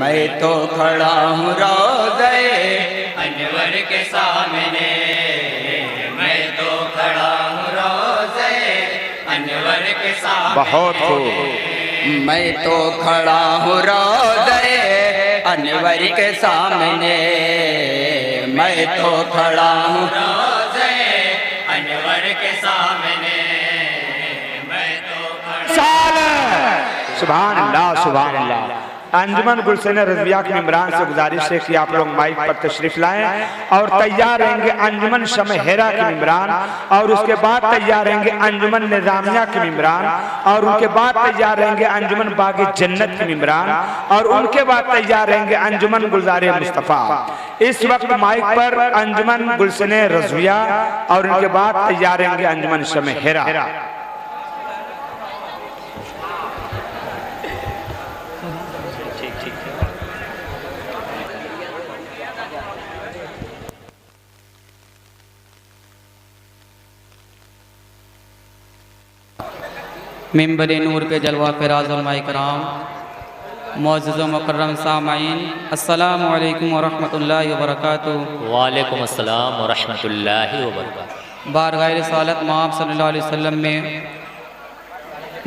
मैं तो खड़ा हूँ रोज़े अनवर के सामने, मैं तो खड़ा हूँ रोज़े अनवर के सामने। बहुत खूब। मैं तो खड़ा हूँ रोज़े अनवर के सामने, मैं तो खड़ा हूँ रोज़े अनवर के सामने, मैं तो खड़ा। सुभान अल्लाह सुभान अल्लाह। अंजुमन गुलशन रज़विया के इमरान से गुजारिश है कि आप लोग माइक पर तशरीफ लाएं और तैयार रहेंगे अंजुमन शमे हेरा के इमरान, और उसके बाद तैयार रहेंगे अंजुमन निज़ामिया के इमरान, और उनके बाद तैयार रहेंगे अंजुमन बागे जन्नत के इमरान, और उनके बाद तैयार रहेंगे अंजुमन गुलजार मुस्तफ़ा। इस वक्त माइक पर अंजुमन गुलशन रज़विया और उनके बाद तैयार रहेंगे अंजुमन शमे हेरा। मेंबर नूर पे जलवा फ़राज़ उलमा इकराम, मुअज़्ज़ज़ व मुकर्रम सामाईन, अस्सलामु अलैकुम व रहमतुल्लाहि व बरकातुहू। वालेकुम अस्सलाम व रहमतुल्लाहि व बरकातुहू। बारगाह रिसालत माब सल्लल्लाहु अलैहि वसल्लम में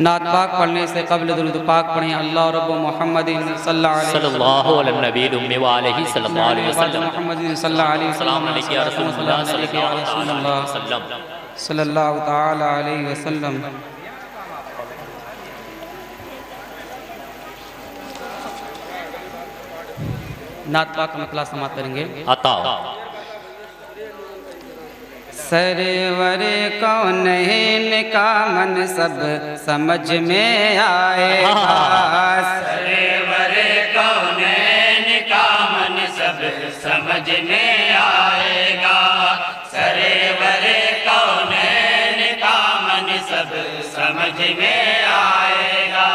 नात पाक पढ़ने से कबल दुरूद पाक पढ़ें। अल्लाह रब्बु मुहम्मदिन सल्लल्लाहु अलैहि नबी उम्मी व अलैहि सल्लल्लाहु अलैहि वसल्लम। मुहम्मदिन सल्लल्लाहु अलैहि सलाम अलैका या रसूलल्लाह सल्लल्लाहु तआला अलैहि वसल्लम। नात पाक का मतला समात करेंगे। अता सरवर कौनैन का मन सब समझ में आएगा, सरवर कौनैन का मन सब समझ में आएगा, सरवर कौनैन का मन सब समझ में आएगा,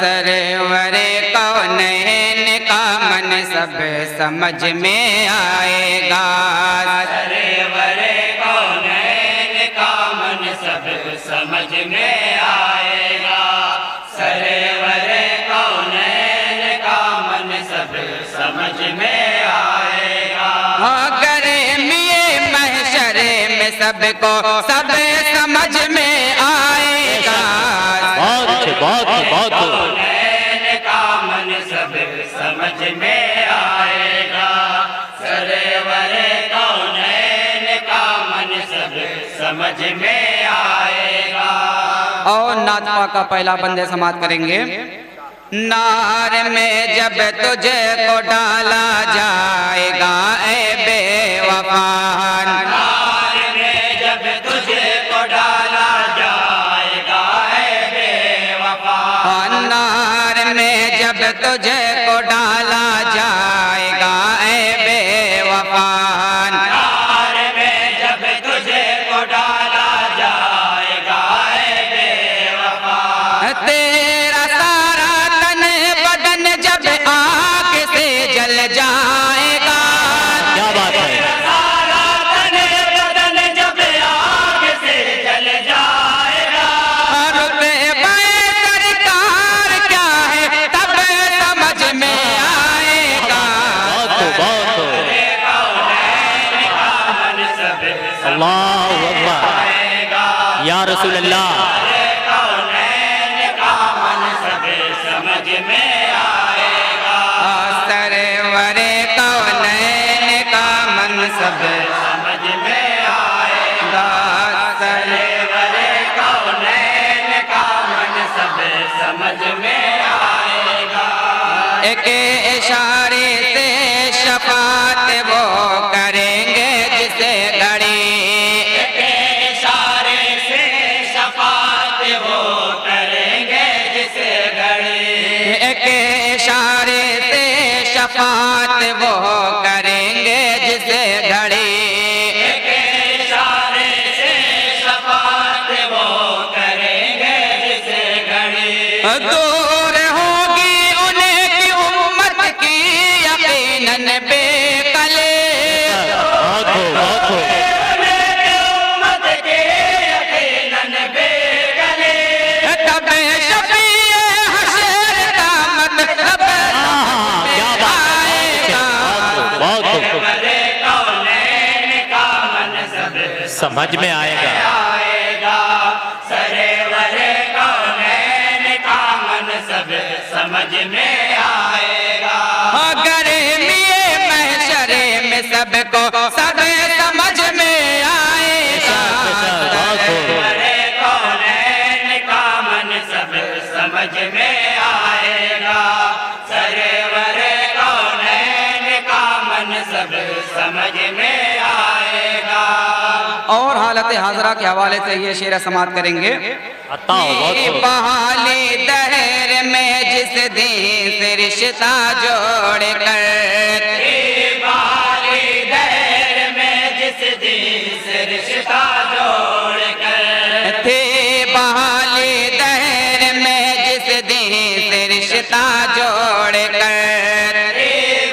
सरवर कौनैन का मन सब समझ में आएगा, सरवर कौनैन का मन सब समझ में आएगा, सरवर कौनैन का मन सब समझ में आएगा। गर्मिए महशरे में सबको सब समझ में आएगा, बहुत कौनैन का मन सब समझ में आएगा, सरवर कौनैन का मन सब समझ में आएगा। और नात का पहला बंदे समात करेंगे। नार में जब तुझे को डाला जाएगा ए बेवफा, नार में जब तुझे को डाला जाएगा ए बेवफा, नार में जब तुझे को डाला जाएगा ए बेवफा, नार में जब तुझे को डाला जाएगा ए बेवफा, तेरा सारा तन बदन जब आग से जल जाएगा, क्या बात है। सारा तन बदन जब आग से जल जाएगा, रुतबे सरकार क्या है तब समझ में आएगा, बहुत कौनैन का मन सब अल्लाहु अकबर या रसूल अल्लाह। कौनैन का मन सब समझ में आएगा, सरवर कौनैन का मन सब समझ में आएगा, सरवर कौनैन का मन सब समझ में आएगा। एक इशारे से शफात वो करेंगे जिसे घड़ी, इशारे से शफात वो करेंगे जिसे घड़ी, एक इशारे से शफात वो करेंगे जिसे घड़ी, इशारे से शफात वो करेंगे जिसे घड़ी, दूर होगी उनकी उम्मत की यकीनन बेकले, बहुत उम्मत के यकीनन बेगले, तब शफीए हशर का मतलब क्या समझ में आएगा। आएगा सरेवर कौनैन का मन सब समझ में आएगा। गर्मी महशरे में सबको सब समझ में आएगा। सरेवर कौनैन का मन सब समझ में आएगा। सरेवर कौनैन का मन सब समझ में आएगा। और हालत हाजरा के हवाले से ये शेर समाप्त करेंगे। बहाली दहर में जिस दिन से रिश्ता जोड़ कर, बहाली दहर में जिस दिन से रिश्ता जोड़ कर, थे बहाली दहर में जिस दिन से रिश्ता जोड़ कर,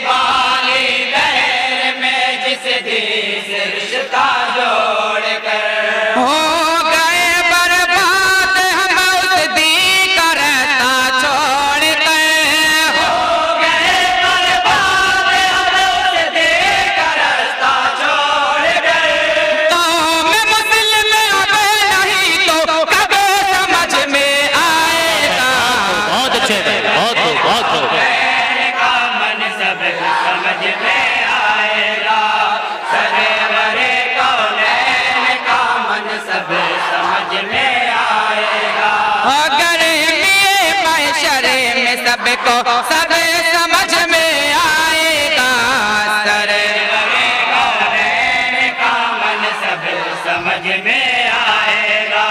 बहाली दहर में जिस दिन से रिश्ता जोड़ कर, हो गए बर्बाद हम उस दी का रास्ता छोड़ कर। हो गए बर्बाद हम उस दी का रास्ता छोड़ कर। कौम मुस्लिम अब नहीं तो कब समझ में आएगा। बहुत अच्छे, बहुत कौनैन का मन सब समझ में आएगा। सरेवर कौनैन का मन सब समझ में आएगा। अगर ये महशरे में सबको सब समझ में आएगा। सरेवर कौनैन का मन सब समझ में आएगा।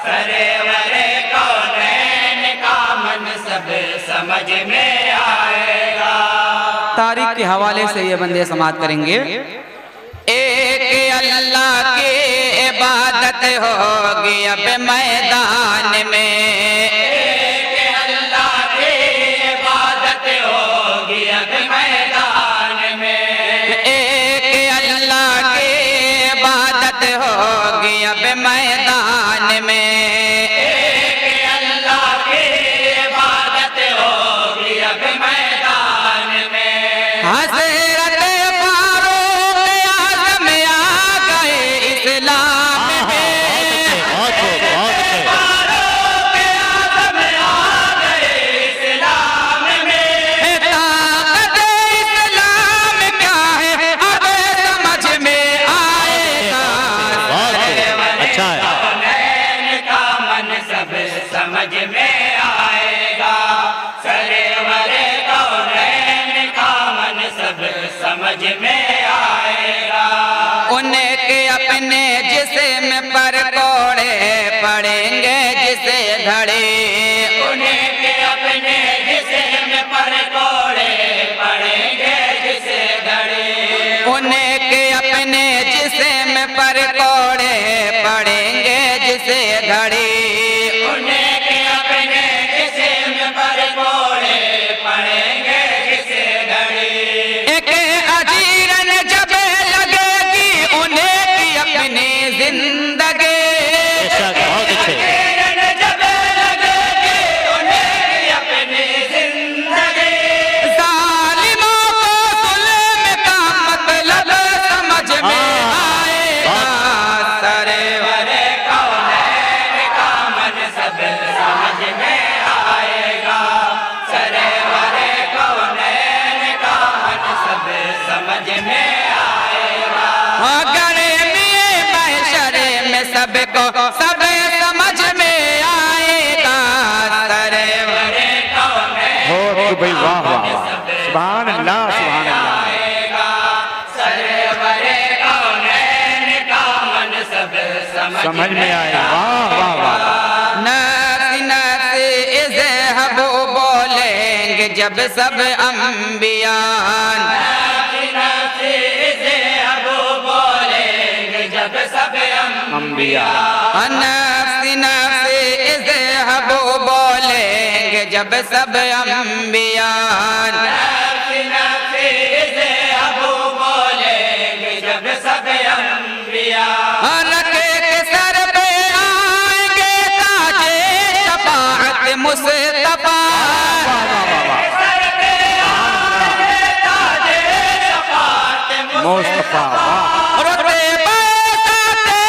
सरेवर कौनैन का मन सब समझ में आएगा। तारीख के हवाले से ये बंदे समाप्त करेंगे। एक अल्लाह की इबादत होगी अब मैदान में, एक अल्लाह की इबादत होगी अब मैदान में। एक अल्लाह की इबादत होगी अब मैदान में। एक अल्लाह की इबादत होगी अब मैदान में। हज़रत फारूक आज़म आ गए इस्लाम में। फारूक आज़म आ गए इस्लाम में। ताकत इस्लाम क्या है अब समझ में आएगा। अच्छा है। कौनैन का मन सब समझ में आएगा। सरेवर कौनैन का मन सब समझ में आएगा। उनके अपने जिस्म पर कोड़े पड़ेंगे जिसे घड़े। उनके अपने जिस्म पर कोड़े पड़ेंगे जिसे घड़े। उनके अपने जिस्म पर कोड़े पड़ेंगे जिसे घड़े। उनके अपने जिस्म पर कोड़े पड़ेंगे जिसे घड़ी। एक अजीरन जब लगेगी उन्हें की अपनी जिंदगी। बहुत अच्छे। किरण जब लगेगी उन्हें अपनी जिंदगी। जालिमों को जुल्म का मतलब समझ में आएगा। सरेवर कौनैन का मन सब समझ में आएगा। सरेवर कौनैन का मन सब समझ में आएगा। अगर ये महशरे में सबको सब समझ में आएगा। सरेवर हो तो भाई, वाह वाह वाह, सुभान अल्लाह, सुभान अल्लाह। आएगा। सरेवर कौनैन का मन सब समझ में आएगा, वाह वाह वाह। नफ्स नफ्स इज़हबू बोलेंगे जब सब अंबिया। बोलेंगे जब सब अंबिया। नफ्स नफ्स इज़हबू बोलेंगे जब सब अंबिया। बोलेंगे जब सब अंबिया। रखे के सर पे आएंगे ताजे शफाअत मुस्तफा। मुस्तफा, वाह। रुतबे बरसाते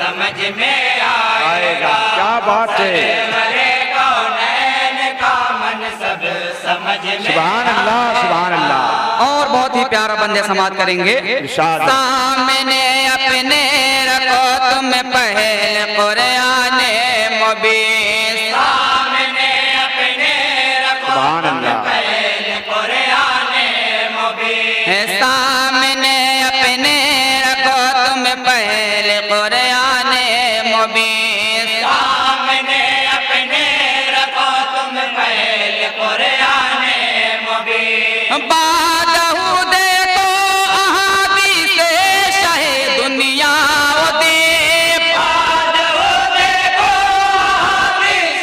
समझ में आएगा। क्या बात है, सरवरे कौनैन का मन सब समझ में सुभान अल्लाह सुभान अल्लाह। और बहुत ही प्यारा बंदे समाज करेंगे। इरशाद। सामने अपने रखो तुम पहले कुरान मुबीन, सामने अपने रखो सुभान अल्लाह। पहले कुरान मुबीन, सामने अपने रखो तुम पहले कुरान मुबीन, सामने अपने रखो तुम पहले कुरान मुबीन। बादहू देखो अहादीस शाहे दुनिया उदीप, देखो हदीस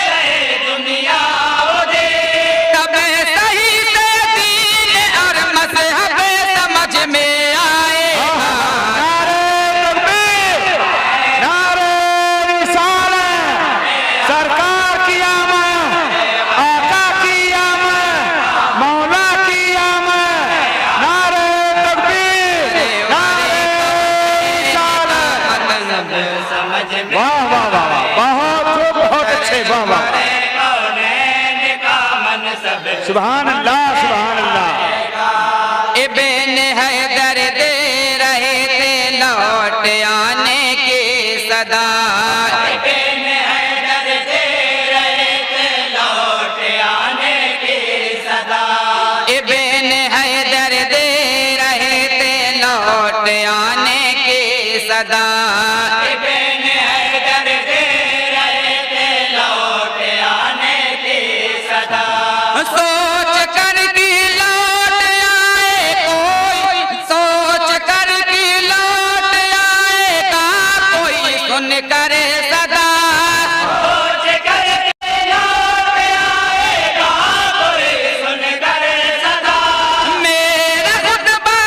शाहे दुनिया उदे, तब सही से दीन और मज़हब समझ में आएगा। नारे तकबीर, नारे रिसालत, सरकार की आमद, आका की आमद, मौला की आमद। नारे तकबीर, नारे रिसालत। समझ में वाह वाह वाह वाह, बहुत खूब, बहुत अच्छे, वाह वाह, कौनैन का मन सब सुभान अल्लाह सुभान अल्लाह। इब्न हैदर दे रहे थे लौट आने की सदा, बिन हैदर दे रहे थे लौट आने की सदा, इब्न हैदर दे रहे थे लौट आने की सदा। बिन हैदर दे रहे थे लौट आने की सदा। सोच कर की लौट आए कोई, सोच कर की लौट आएगा कोई, सुन कर सदा। सोच कर लौट आएगा कोई, सुन कर सदा। मेरा रुतबा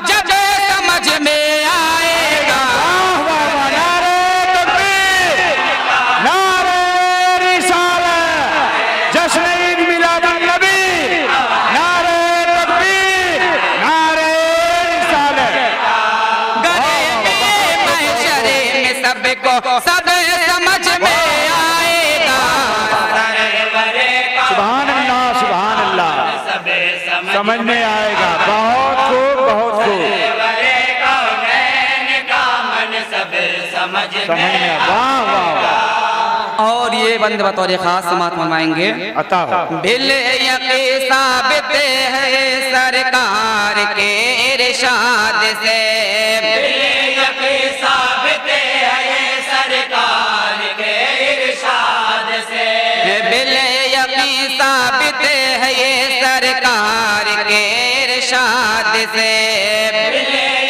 जब समझ में आएगा। वाह वाह वाह, नारे तकबीर, नारे रिसालत, जश्न ईद मिलादुन नबी, नारे तकबीर, नारे रिसालत। गरीबी महशरे में सबको सब समझ में आएगा। सरवरे सुभान अल्लाह सुभान अल्लाह, सब समझ में आएगा। बहुत खूब बहुत खूब, सरवरे कौनैन का मन सब समझ समझ में, वाह वाह वाह, और ये बंद बतौर खास समात फरमाएंगे। अता हो। बिल यकी साबित है सरकार के इरशाद से, यकी साबित है ये सरकार के इरशाद से। बिल यकी साबित है ये सरकार के इरशाद से।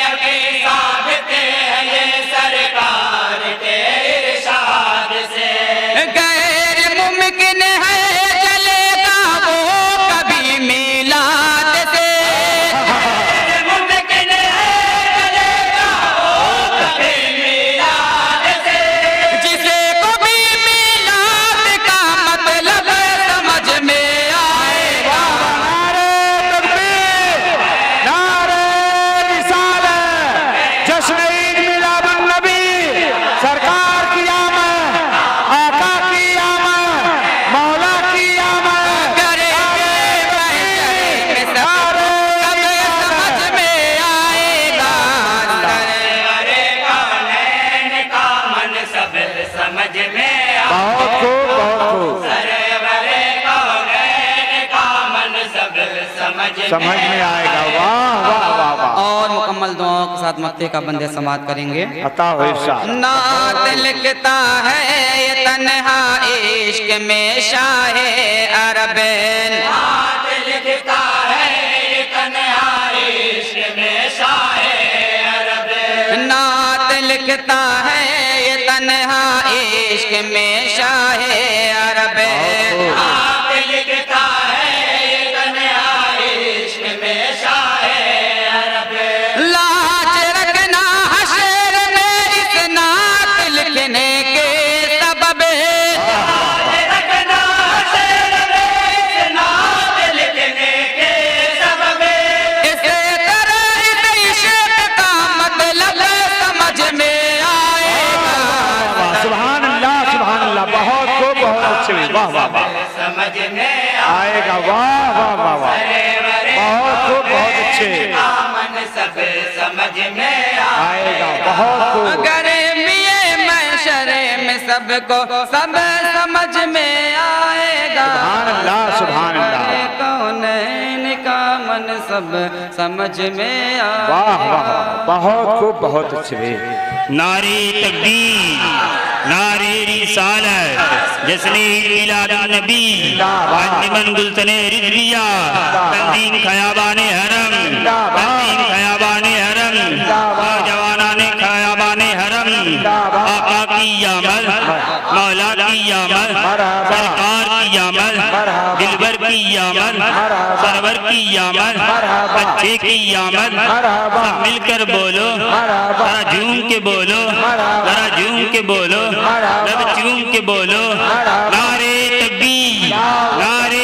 यकी साबित है ये सरकार के इरशाद से। गैर मुमकिन है चलेगा वो कभी मिलाद से, मुमकिन है चलेगा वो कभी मिलाद से। जिसे कभी मिलाद का मतलब समझ में आएगा। नारे तकबीर, नारे रिसालत, जश्न ईद मिलादुन नबी, सरकार की आमद, आका की आमद, मौला की आमद। गरीबी महशरे में सब समझ में आएगा। सरवरे कौनैन का मन सब समझ में आएगा। बहुत खूब बहुत खूब, सरवरे कौनैन का मन सब समझ में आएगा। वाह वाह वाह वाह, और मुकम्मल दुआओं के साथ मक्ते का बंदे समात करेंगे। अता हो इरशाद। नात लिखता है ये तन्हा इश्क में शाहे अरबैन, नात लिखता है ये तन्हा इश्क में शाहे अरब। नात लिखता है ये तन्हा इश्क में शाहे अरबैन। नात लिखता है ये तन्हा इश्क में शाहे अरब। लाज रखना हशर में इस नात लिखने के सबब, रखना शेर में इस नात लिखने के सबब। इसे तरह इस इश्क का मतलब समझ वाह वाह वाह समझ में आएगा। वाह वाह वाह वाह, बहुत खूब, बहुत अच्छे, मन सब समझ में आएगा, बहुत खूब। गर्मिये महशरे में सबको सब समझ में आएगा। सुभान अल्लाह, सुभान अल्लाह। कौनैन का मन सब समझ में आएगा। वाह वाह, बहुत खूब, बहुत अच्छे भैया। नारे तकबीर, नारे रिसालत, जश्न मिलादुन नबी, अंजुमन गुलशने रिजविया, तंजीम खयाबाने हरम, तंजीम खयाबाने हरम, नौजवानाने खयाबाने हरम, आका की आमद, मौला की आमद, सरकार की आमद, दिलबर की आमद, सरवर की आमद, बच्चे की आमद। सब मिलकर बोलो, जरा झूम के बोलो, जरा झूम के बोलो, रब झूम के बोलो। नारे तकबीर, नारे